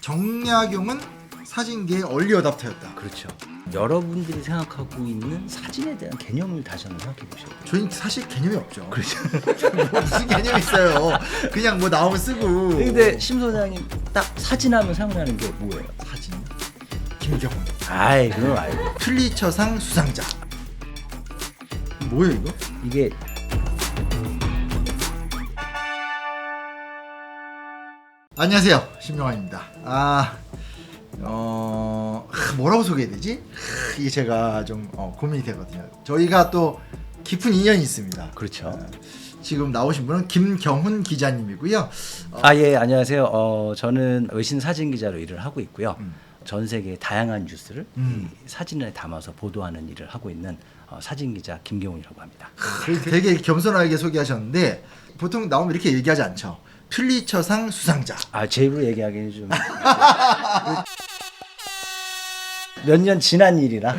정약용은 사진계의 얼리 어답터였다. 그렇죠. 여러분들이 생각하고 있는 사진에 대한 개념을 다시 한번 생각해 보셔야 돼요. 저희는 사실 개념이 없죠. 그렇죠. 뭐 무슨 개념이 있어요. 그냥 뭐 나오면 쓰고. 근데 심 소장님 딱 사진하면 생각나는 게 뭐예요? 사진 김경훈 아이 그건 알고. 퓰리처상 수상자. 뭐예요 이거? 이게 안녕하세요, 신명환입니다. 뭐라고 소개해야 되지? 이게 제가 좀 고민이 되거든요. 저희가 또 깊은 인연이 있습니다. 그렇죠. 지금 나오신 분은 김경훈 기자님이고요. 예, 안녕하세요. 저는 외신 사진 기자로 일을 하고 있고요. 전 세계의 다양한 뉴스를 이 사진에 담아서 보도하는 일을 하고 있는 사진 기자 김경훈이라고 합니다. 되게 겸손하게 소개하셨는데 보통 나오면 이렇게 얘기하지 않죠. 퓰리처상 수상자. 제 입으로 얘기하기는 좀 몇 년 지난 일이라.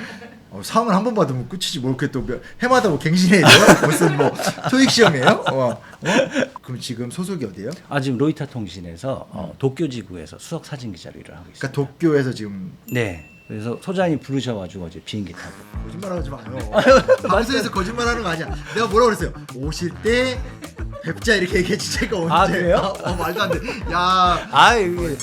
상을 한 번 받으면 끝이지 뭘 이렇게 또 해마다 뭐 갱신해야 돼요? 무슨 뭐 토익 시험이에요? 그럼 지금 소속이 어디예요? 지금 로이터 통신에서 도쿄 지구에서 수석 사진 기자로 일을 하고 있습니다. 그러니까 도쿄에서 지금. 네. 그래서 소장이 부르셔가지고 어제 비행기 타고. 거짓말하지 마요. 방송에서 거짓말하는 거 아니야. 내가 뭐라고 그랬어요? 오실 때 뵙자 이렇게 얘기했지 제가 언제? 그래요? 말도 안 돼. 야. 이게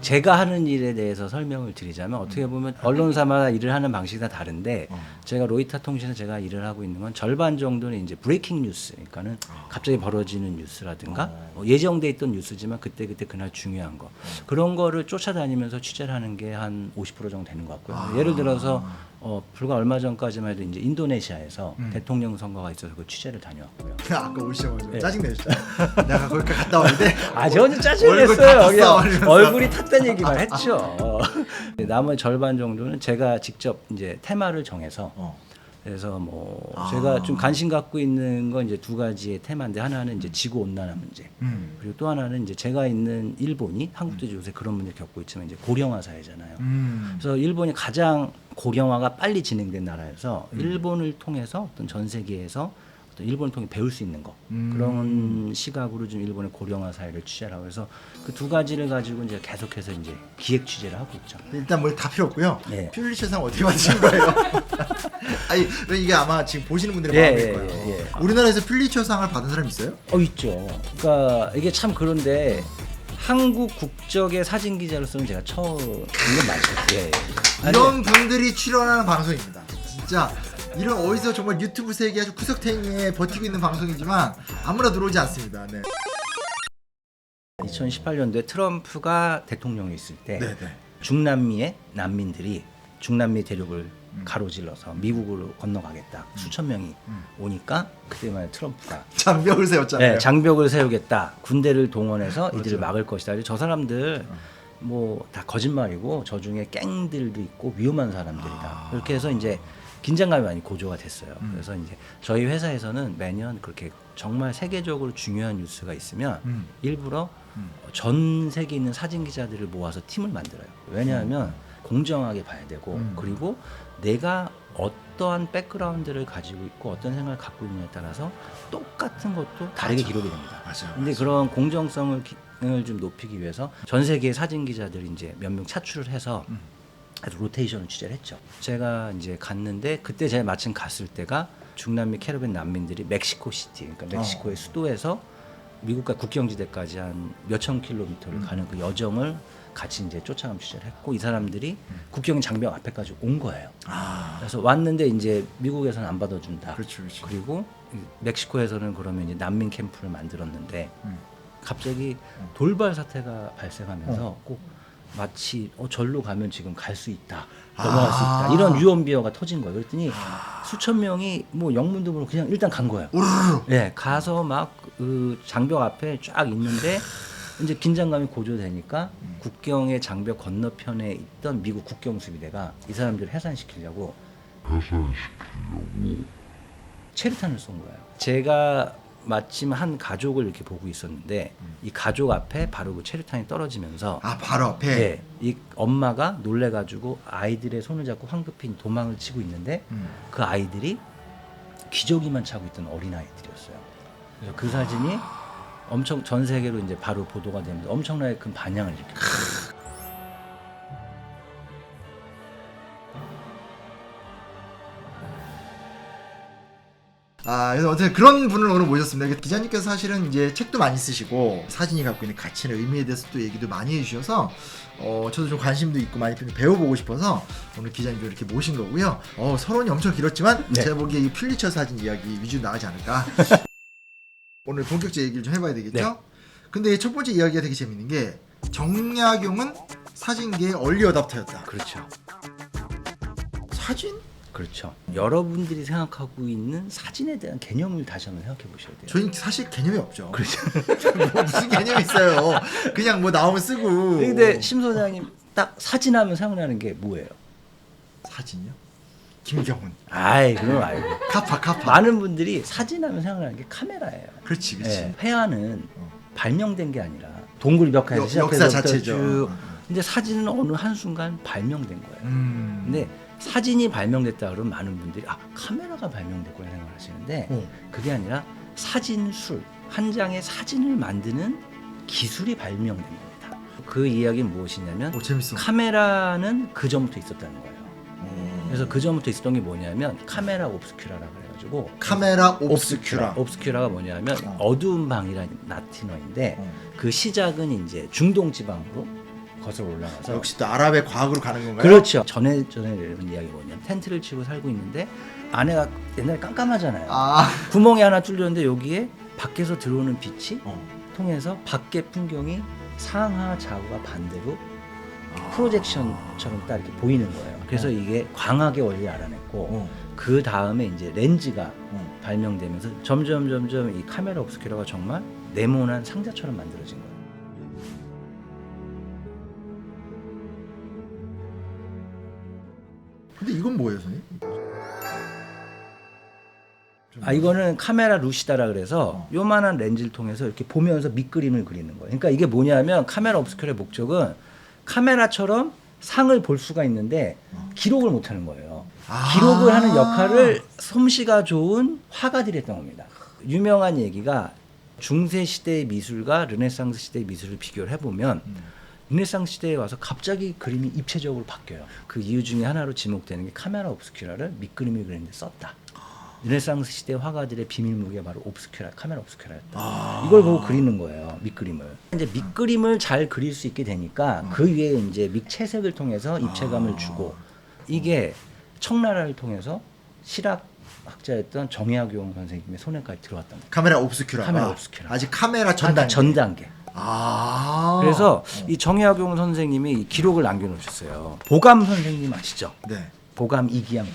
제가 하는 일에 대해서 설명을 드리자면 어떻게 보면 언론사마다 일을 하는 방식이 다 다른데 제가 로이터 통신에 제가 일을 하고 있는 건 절반 정도는 이제 브레이킹 뉴스, 그러니까는 갑자기 벌어지는 뉴스라든가 예정돼 있던 뉴스지만 그때 그날 중요한 거 그런 거를 쫓아다니면서 취재를 하는 게 한 50% 정도 되는 것 같고요. 예를 들어서 불과 얼마 전까지만 해도 이제 인도네시아에서 대통령 선거가 있어서 그 취재를 다녀왔고요. 아까 오시자마자 네. 짜증 내셨잖아. 내가 거기까지 갔다 왔는데. 저 혼자 짜증냈어요. 그냥 얼굴이 탔다는 얘기만 했죠. 나머지 절반 정도는 제가 직접 이제 테마를 정해서 그래서 뭐 제가 좀 관심 갖고 있는 건 이제 두 가지의 테마인데 하나는 이제 지구 온난화 문제 그리고 또 하나는 이제 제가 있는 일본이 한국도 요새 그런 문제를 겪고 있지만 이제 고령화 사회잖아요. 그래서 일본이 가장 고령화가 빨리 진행된 나라여서 일본을 통해서 어떤 전 세계에서 어떤 일본을 통해 배울 수 있는 거 그런 시각으로 좀 일본의 고령화 사회를 취재하고 해서 그 두 가지를 가지고 이제 계속해서 이제 기획 취재를 하고 있죠. 일단 뭘 다 필요 없고요. 네. 퓰리처상 어떻게 받으신 거예요? 아니 이게 아마 지금 보시는 분들이 많을 거예요. 우리나라에서 퓰리처상을 받은 사람 있어요? 있죠. 그러니까 이게 참 그런데 한국 국적의 사진 기자로서는 제가 처음인 건 맞죠. 이런 분들이 출연하는 방송입니다. 진짜 이런 어디서 정말 유튜브 세계 아주 구석탱이에 버티고 있는 방송이지만 아무나 들어오지 않습니다. 네. 2018년도에 트럼프가 대통령이 있을 때 네네. 중남미의 난민들이 중남미 대륙을 가로질러서 미국으로 건너가겠다. 수천 명이 오니까 그때만 트럼프가 장벽을 세웠잖아요. 장벽을 세우겠다. 군대를 동원해서 그렇죠. 이들을 막을 것이다. 저 사람들 뭐 다 거짓말이고 저 중에 갱들도 있고 위험한 사람들이다. 그렇게 해서 이제 긴장감이 많이 고조가 됐어요. 그래서 이제 저희 회사에서는 매년 그렇게 정말 세계적으로 중요한 뉴스가 있으면 일부러 전 세계에 있는 사진 기자들을 모아서 팀을 만들어요. 왜냐하면 공정하게 봐야 되고 그리고 내가 어떠한 백그라운드를 가지고 있고 어떤 생각을 갖고 있느냐에 따라서 똑같은 것도 다르게 기록이 됩니다. 맞아요. 근데 그런 공정성을 좀 높이기 위해서 전 세계의 사진 기자들이 이제 몇 명 차출을 해서 로테이션을 취재를 했죠. 제가 이제 갔는데 그때 제가 마침 갔을 때가 중남미 캐리비안 난민들이 멕시코 시티, 그러니까 멕시코의 수도에서 미국과 국경지대까지 한 몇천 킬로미터를 가는 그 여정을 같이 이제 쫓아가면 취재를 했고 이 사람들이 국경 장벽 앞에까지 온 거예요. 그래서 왔는데 이제 미국에서는 안 받아준다. 그렇죠. 그리고 멕시코에서는 그러면 이제 난민 캠프를 만들었는데 갑자기 돌발 사태가 발생하면서 꼭 마치 절로 가면 지금 갈 수 있다, 넘어갈 수 있다 이런 유언비어가 터진 거예요. 그랬더니 수천 명이 뭐 영문도 모르고 그냥 일단 간 거예요. 네, 가서 막 그 장벽 앞에 쫙 있는데 이제 긴장감이 고조되니까 국경의 장벽 건너편에 있던 미국 국경수비대가 이 사람들을 해산시키려고 체류탄을 쏜 거예요. 제가 마침 한 가족을 이렇게 보고 있었는데 이 가족 앞에 바로 그 체류탄이 떨어지면서 바로 앞에. 네, 이 엄마가 놀래가지고 아이들의 손을 잡고 황급히 도망을 치고 있는데 그 아이들이 기저귀만 차고 있던 어린 아이들이었어요. 그래서 그 사진이 엄청 전 세계로 이제 바로 보도가 되면서 엄청나게 큰 반향을 일으켰어요. 그래서 어쨌든 그런 분을 오늘 모셨습니다. 기자님께서 사실은 이제 책도 많이 쓰시고 사진이 갖고 있는 가치나 의미에 대해서 또 얘기도 많이 해주셔서 저도 좀 관심도 있고 많이 배워보고 싶어서 오늘 기자님 이렇게 모신 거고요. 서론이 엄청 길었지만 네. 제가 보기에 이 퓰리처 사진 이야기 위주로 나가지 않을까. 오늘 본격적인 얘기를 좀 해봐야 되겠죠? 네. 근데 첫 번째 이야기가 되게 재밌는 게 정약용은 사진계의 얼리 어답터였다. 그렇죠. 사진? 그렇죠. 여러분들이 생각하고 있는 사진에 대한 개념을 다시 한번 생각해 보셔야 돼요. 저희는 사실 개념이 없죠. 그렇죠. 뭐 무슨 개념이 있어요. 그냥 뭐 나오면 쓰고. 근데 심 소장님 딱 사진하면 생각나는 게 뭐예요? 사진이요? 김경훈. 아이 그건 알고. 카파. 많은 분들이 사진하면 생각나는 게 카메라예요. 그렇지. 네, 회화는 발명된 게 아니라 동굴 벽화에서 역사 시작해서 자체죠. 쭉. 근데 사진은 어느 한순간 발명된 거예요. 근데 사진이 발명됐다 그러면 많은 분들이 카메라가 발명됐구나 생각하시는데 그게 아니라 사진술, 한 장의 사진을 만드는 기술이 발명된 겁니다. 그 이야기는 무엇이냐면 재밌어. 카메라는 그 전부터 있었다는 거예요. 그래서 그 전부터 있었던 게 뭐냐면 카메라 옵스큐라라고 그래가지고 카메라 옵스큐라. 옵스큐라가 뭐냐면 어두운 방이라는 라틴어인데 그 시작은 이제 중동 지방으로 거슬러 올라가서 역시 또 아랍의 과학으로 가는 건가요? 그렇죠. 전에 이런 이야기 뭐냐면 텐트를 치고 살고 있는데 안에가 옛날에 깜깜하잖아요. 구멍이 하나 뚫렸는데 여기에 밖에서 들어오는 빛이 통해서 밖의 풍경이 상하 좌우가 반대로 프로젝션처럼 딱 이렇게 보이는 거예요. 그래서 이게 광학의 원리를 알아냈고 그 다음에 이제 렌즈가 발명되면서 점점 이 카메라 옵스큐라가 정말 네모난 상자처럼 만들어진 거예요. 근데 이건 뭐예요, 선생님? 이거는 카메라 루시다라 그래서 요만한 렌즈를 통해서 이렇게 보면서 밑그림을 그리는 거예요. 그러니까 이게 뭐냐면 카메라 옵스큐라의 목적은 카메라처럼 상을 볼 수가 있는데 기록을 못 하는 거예요. 기록을 하는 역할을 솜씨가 좋은 화가들이 했던 겁니다. 유명한 얘기가 중세 시대의 미술과 르네상스 시대의 미술을 비교를 해보면 르네상스 시대에 와서 갑자기 그림이 입체적으로 바뀌어요. 그 이유 중에 하나로 지목되는 게 카메라 옵스큐라를 밑그림을 그리는데 썼다. 르네상스 시대 화가들의 비밀 무기가 바로 옵스큐라, 카메라 옵스큐라였다. 이걸 보고 그리는 거예요, 밑그림을. 이제 밑그림을 잘 그릴 수 있게 되니까 그 위에 이제 밑채색을 통해서 입체감을 주고 이게 청나라를 통해서 실학 학자였던 정약용 선생님의 손에까지 들어왔던 거예요. 카메라 옵스큐라. 카메라 옵스큐라. 아직 카메라 전 단계. 전 단계. 그래서 이 정약용 선생님이 기록을 남겨놓으셨어요. 보감 선생님 아시죠? 네. 보감 이기양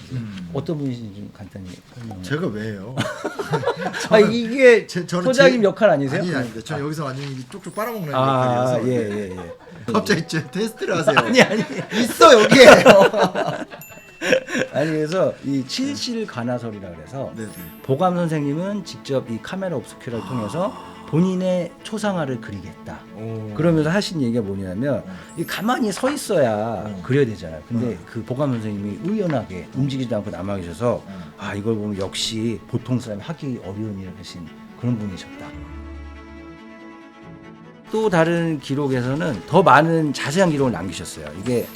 어떤 분이신지 좀 간단히 설명해. 제가 왜요? 이게 저는 소장님 역할 아니세요? 아닌데 저 여기서 완전히 쪽쪽 빨아먹는 아, 역할이어서. 예. 갑자기 테스트를 하세요. 아니. 있어 여기에. 아니 그래서 이 칠실 관화설이라 그래서 네네. 보감 선생님은 직접 이 카메라 옵스큐라를 통해서 본인의 초상화를 그리겠다. 그러면서 하신 얘기가 뭐냐면 이 가만히 서 있어야 그려야 되잖아요. 근데 그 보감 선생님이 의연하게 움직이지도 않고 남아 계셔서 이걸 보면 역시 보통 사람이 하기 어려운 일을 하신 그런 분이셨다. 또 다른 기록에서는 더 많은 자세한 기록을 남기셨어요. 이게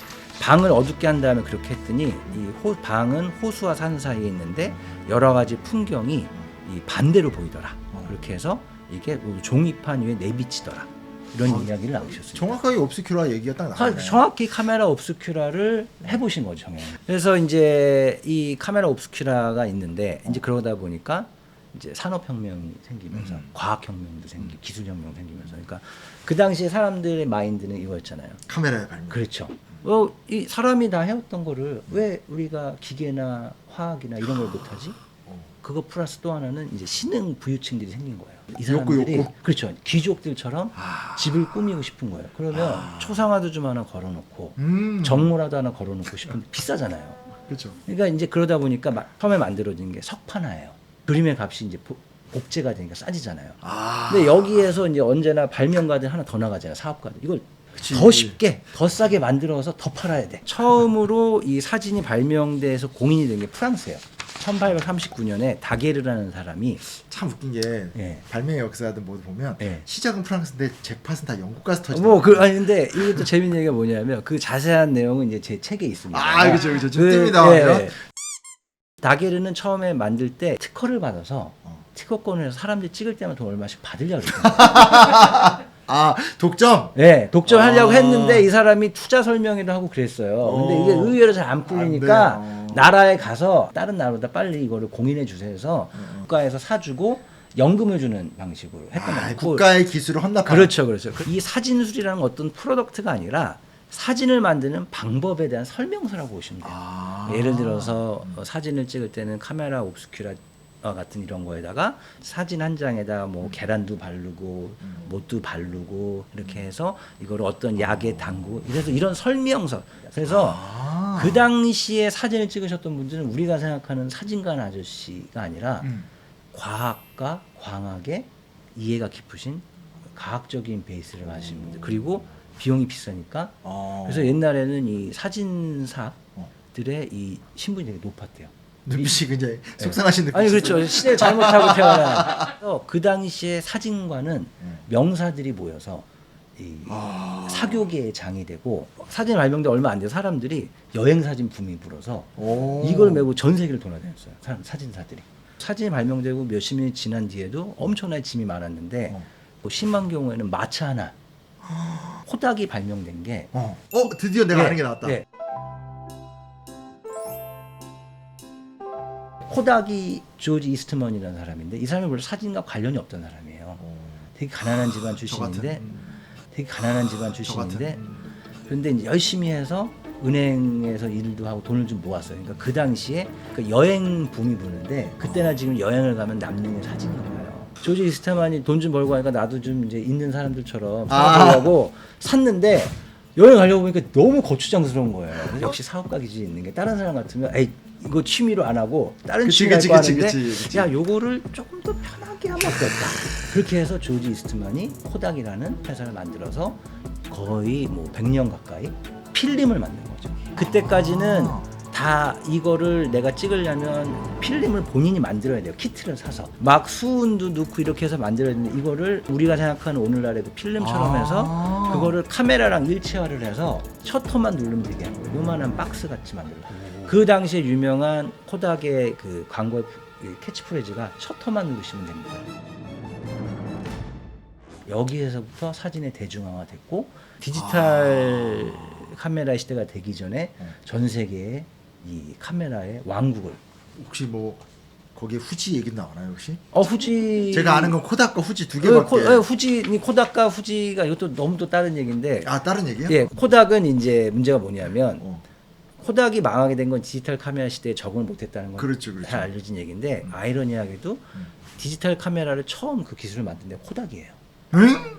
방을 어둡게 한 다음에 그렇게 했더니 이 방은 호수와 산 사이에 있는데 여러 가지 풍경이 이 반대로 보이더라. 그렇게 해서 이게 종이판 위에 내비치더라. 이런 이야기를 남기셨습니다. 정확하게 옵스큐라 얘기가 딱 나와요. 정확히 카메라 옵스큐라를 해보신 거죠, 정말. 그래서 이제 이 카메라 옵스큐라가 있는데 이제 그러다 보니까 이제 산업혁명이 생기면서 과학혁명도 생기고 기술혁명 생기면서 그러니까 그 당시에 사람들의 마인드는 이거였잖아요. 카메라의 발명. 그렇죠. 이 사람이 다 해왔던 거를 왜 우리가 기계나 화학이나 이런 걸 못하지? 그거 플러스 또 하나는 이제 신흥 부유층들이 생긴 거예요. 이 사람들이 욕구. 그렇죠. 귀족들처럼 집을 꾸미고 싶은 거예요. 그러면 초상화도 좀 하나 걸어놓고 정모라도 하나 걸어놓고 싶은데 비싸잖아요. 그렇죠. 그러니까 이제 그러다 보니까 처음에 만들어진 게 석판화예요. 그림의 값이 이제 복제가 되니까 싸지잖아요. 근데 여기에서 이제 언제나 발명가들 하나 더 나가잖아요. 사업가들. 이걸 더 쉽게, 더 싸게 만들어서 더 팔아야 돼. 처음으로 이 사진이 발명돼서 공인이 된 게 프랑스예요. 1839년에 다게르라는 사람이 참 웃긴 게 예. 발명의 역사든 뭐든 보면 예. 시작은 프랑스인데 잭팟은 다 영국 가서 터지는 뭐 아니 근데 이것도 재밌는 얘기가 뭐냐면 그 자세한 내용은 이제 제 책에 있습니다. 그죠 좀 뜹니다. 예. 다게르는 처음에 만들 때 특허를 받아서 특허권을 해서 사람들이 찍을 때만 돈 얼마씩 받으려고 그랬어요. 독점? 네, 독점하려고 했는데 이 사람이 투자 설명회를 하고 그랬어요. 근데 이게 의외로 잘 안 풀리니까 안 돼요. 나라에 가서 다른 나라보다 빨리 이거를 공인해 주세요 해서 국가에서 사주고 연금을 주는 방식으로 했던 거예요. 국가의 기술을 헌납하는. 그렇죠. 이 사진술이라는 어떤 프로덕트가 아니라 사진을 만드는 방법에 대한 설명서라고 보시면 돼요. 예를 들어서 사진을 찍을 때는 카메라 옵스큐라 같은 이런 거에다가 사진 한 장에다가 뭐 계란도 바르고 못도 바르고 이렇게 해서 이거를 어떤 약에 담고 이래서 이런 설명서. 그래서 그 당시에 사진을 찍으셨던 분들은 우리가 생각하는 사진관 아저씨가 아니라 과학과 광학에 이해가 깊으신 과학적인 베이스를 가지신 분들. 그리고 비용이 비싸니까. 그래서 옛날에는 이 사진사들의 이 신분이 되게 높았대요. 눈빛이 굉장히 속상하신 느낌. 아니 그렇죠. 시대를 잘못하고 태어난. 그 당시에 사진관은 명사들이 모여서 이 사교계의 장이 되고 사진이 발명돼 얼마 안 돼서 사람들이 여행 사진 붐이 불어서 이걸 메고 전 세계를 돌아다녔어요. 사진사들이. 사진이 발명되고 몇십 년이 지난 뒤에도 엄청나게 짐이 많았는데 뭐 심한 경우에는 마차 하나 코닥이 발명된 게 드디어 내가 아는 게 나왔다. 네. 코닥이 조지 이스트먼이라는 사람인데 이 사람이 원래 사진과 관련이 없던 사람이에요. 되게 가난한 집안 출신인데 그런데 이제 열심히 해서 은행에서 일도 하고 돈을 좀 모았어요. 그러니까 그 당시에 그 여행 붐이 부는데 그때나 지금 여행을 가면 남는 게 사진인 거예요. 조지 이스트먼이 돈 좀 벌고 하니까 나도 좀 이제 있는 사람들처럼 살아보려고 샀는데 여행 가려고 보니까 너무 거추장스러운 거예요. 그래서 역시 사업가 기질이 있는 게 다른 사람 같으면 에이 이거 취미로 안 하고 다른 취미로 할 거 하는데 야 요거를 조금 더 편하게 하면 어떨까. 그렇게 해서 조지 이스트만이 코닥이라는 회사를 만들어서 거의 뭐 100년 가까이 필름을 만든 거죠. 그때까지는 다 이거를 내가 찍으려면 필름을 본인이 만들어야 돼요. 키트를 사서 막 수은도 넣고 이렇게 해서 만들어야 되는데 이거를 우리가 생각하는 오늘날의 그 필름처럼 해서 그거를 카메라랑 일체화를 해서 셔터만 누르면 되게 하고 요만한 박스 같이 만들어요. 그 당시에 유명한 코닥의 그 광고의 캐치프레이즈가 셔터만 누르시면 됩니다. 여기에서부터 사진의 대중화가 됐고 디지털 카메라 시대가 되기 전에 전 세계에 이 카메라의 왕국을. 혹시 뭐 거기에 후지 얘기 나오나요 혹시? 후지 제가 아는 건 코닥과 후지 두 개밖에. 후지 코닥과 후지가 이것도 너무 또 다른 얘기인데. 다른 얘기요? 예, 코닥은 이제 문제가 뭐냐면 코닥이 망하게 된 건 디지털 카메라 시대에 적응을 못했다는 건 그렇죠. 잘 알려진 얘기인데 아이러니하게도 디지털 카메라를 처음 그 기술을 만든 데 코닥이에요.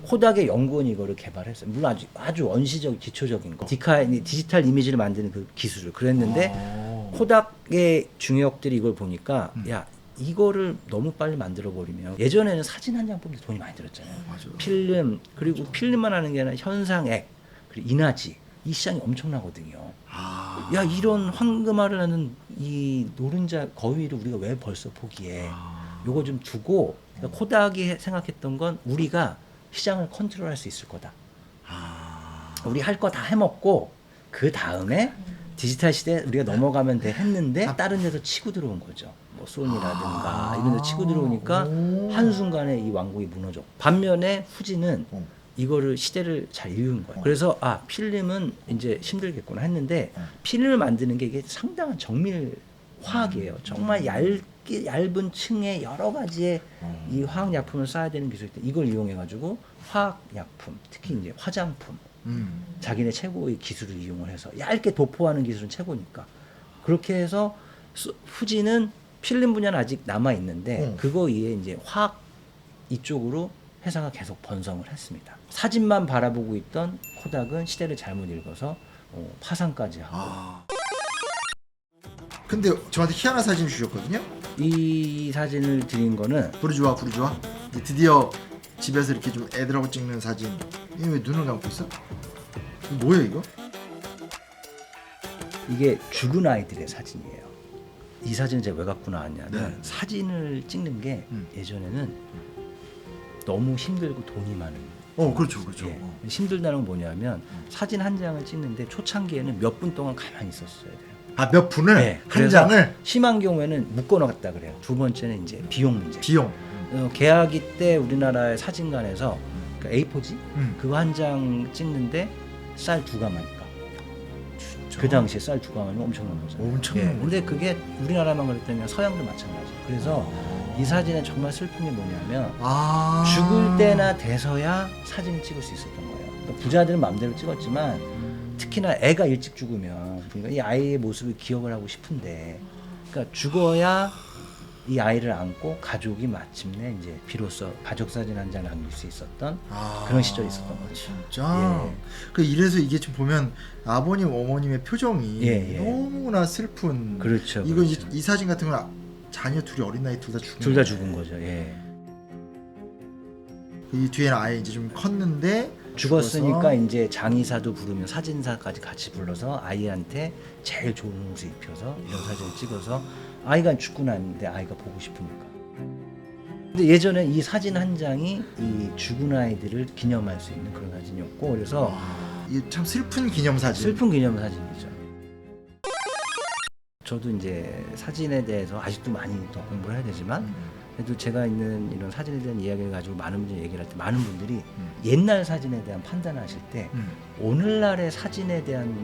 코닥의 연구원이 이거를 개발했어요. 물론 아주 원시적 기초적인 거. 디지털 이미지를 만드는 그 기술을 그랬는데 코닥의 중역들이 이걸 보니까 야 이거를 너무 빨리 만들어 버리면 예전에는 사진 한 장 뽑는데 돈이 많이 들었잖아요. 필름 그리고 필름만 하는 게 아니라 현상액 그리고 인화지 이 시장이 엄청나거든요. 야 이런 황금알을 하는 이 노른자 거위를 우리가 왜 벌써 포기해? 요거 좀 두고 코닥이 생각했던 건 우리가 시장을 컨트롤할 수 있을 거다. 우리 할 거 다 해먹고 그 다음에 디지털 시대에 우리가 넘어가면 돼 했는데 다른 데서 치고 들어온 거죠. 뭐 소니라든가 이런 데 치고 들어오니까 한순간에 이 왕국이 무너져. 반면에 후지는 이거를 시대를 잘 이은 거예요. 그래서 필름은 이제 힘들겠구나 했는데 필름을 만드는 게 이게 상당한 정밀 화학이에요. 정말 얇은 층에 여러 가지의 이 화학 약품을 쌓아야 되는 기술이 있대. 이걸 이용해 가지고 화학 약품, 특히 이제 화장품, 자기네 최고의 기술을 이용을 해서 얇게 도포하는 기술은 최고니까 그렇게 해서 후지는 필름 분야는 아직 남아 있는데 그거 이에 이제 화학 이쪽으로 회사가 계속 번성을 했습니다. 사진만 바라보고 있던 코닥은 시대를 잘못 읽어서 파산까지 하고. 근데 저한테 희한한 사진 주셨거든요. 이 사진을 드린 거는 부르주아 이제 드디어 집에서 이렇게 좀 애들하고 찍는 사진. 이게 왜 눈을 감고 있어? 이거 뭐예요 이거? 이게 죽은 아이들의 사진이에요. 이 사진을 제가 왜 갖고 나왔냐면 네. 사진을 찍는 게 음. 예전에는 너무 힘들고 돈이 많은 그렇죠, 그렇죠. 예. 힘들다는 건 뭐냐면 사진 한 장을 찍는데 초창기에는 몇 분 동안 가만히 있었어야 돼요. 몇 분을 네, 한 그래서 장을 심한 경우에는 묶어놨다 그래요. 두 번째는 이제 비용 문제. 비용. 계약이 때 우리나라의 사진관에서 그러니까 A4지 그거 한 장 찍는데 쌀 2가마니까. 그 당시에 쌀 2가마면 엄청난 거잖아요. 엄청난 거죠. 근데 그게 우리나라만 그랬더니 서양도 마찬가지. 그래서 이 사진에 정말 슬픈 게 뭐냐면 죽을 때나 돼서야 사진을 찍을 수 있었던 거예요. 그러니까 부자들은 마음대로 찍었지만 특히나 애가 일찍 죽으면 그러니까 이 아이의 모습을 기억을 하고 싶은데 그러니까 죽어야 이 아이를 안고 가족이 마침내 이제 비로소 가족 사진 한 장 남길 수 있었던 그런 시절이 있었던 거죠. 진짜. 그 이래서 이게 좀 보면 아버님 어머님의 표정이 예. 너무나 슬픈. 그렇죠. 이거 그렇죠. 이 사진 같은 건 자녀 둘이 어린 나이 둘 다 죽은. 둘 다 죽은 거죠. 예. 이 뒤에는 아예 이제 좀 컸는데 죽었으니까 죽어서 이제 장의사도 부르면 사진사까지 같이 불러서 아이한테 제일 좋은 옷을 입혀서 이런 사진을 찍어서 아이가 죽고 났는데 아이가 보고 싶으니까. 근데 예전에 이 사진 한 장이 이 죽은 아이들을 기념할 수 있는 그런 사진이었고 그래서 이게 참 슬픈 기념사진. 슬픈 기념 사진이죠. 저도 이제 사진에 대해서 아직도 많이 더 공부를 해야 되지만 그래도 제가 있는 이런 사진에 대한 이야기를 가지고 많은 분들이 얘기를 할 때 많은 분들이 옛날 사진에 대한 판단을 하실 때 오늘날의 사진에 대한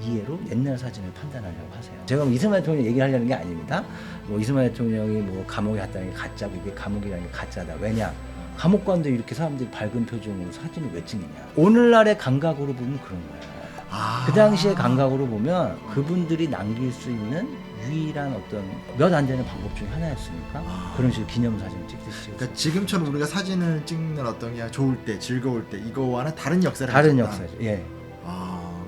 이해로 옛날 사진을 판단하려고 하세요. 제가 뭐 이승만 대통령 얘기하려는 게 아닙니다. 뭐 이승만 대통령이 뭐 감옥에 갔다는 게 가짜고 이게 감옥이라는 게 가짜다. 왜냐? 감옥 가는데 이렇게 사람들이 밝은 표정으로 사진을 왜 찍느냐? 오늘날의 감각으로 보면 그런 거예요. 그 당시의 감각으로 보면 그분들이 남길 수 있는 유일한 어떤 몇 안 되는 방법 중에 하나였으니까 그런 식으로 기념사진을 찍듯이 그러니까 지금처럼 우리가 사진을 찍는 어떤 그냥 좋을 때, 즐거울 때 이거와는 다른 역사를 다른 가졌다. 역사죠. 예.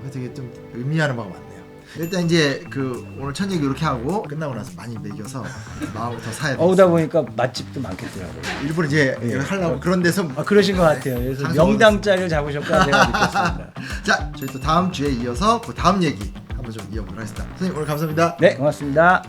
그래서 되게 좀 의미하는 바가 많네요. 일단 이제 그 오늘 첫 얘기 이렇게 하고 끝나고 나서 많이 먹여서 마음을 더 사야 돼요. 오다 보니까 맛집도 많겠더라고요. 일부러 이제 예. 하려고 그런 데서 그러신 것 같아요. 그래서 명당짜리를 잡으셨구나 제가 느꼈습니다. 자, 저희 또 다음 주에 이어서 그 다음 얘기 한번 좀 이어보도록 하겠습니다. 선생님 오늘 감사합니다. 네, 고맙습니다.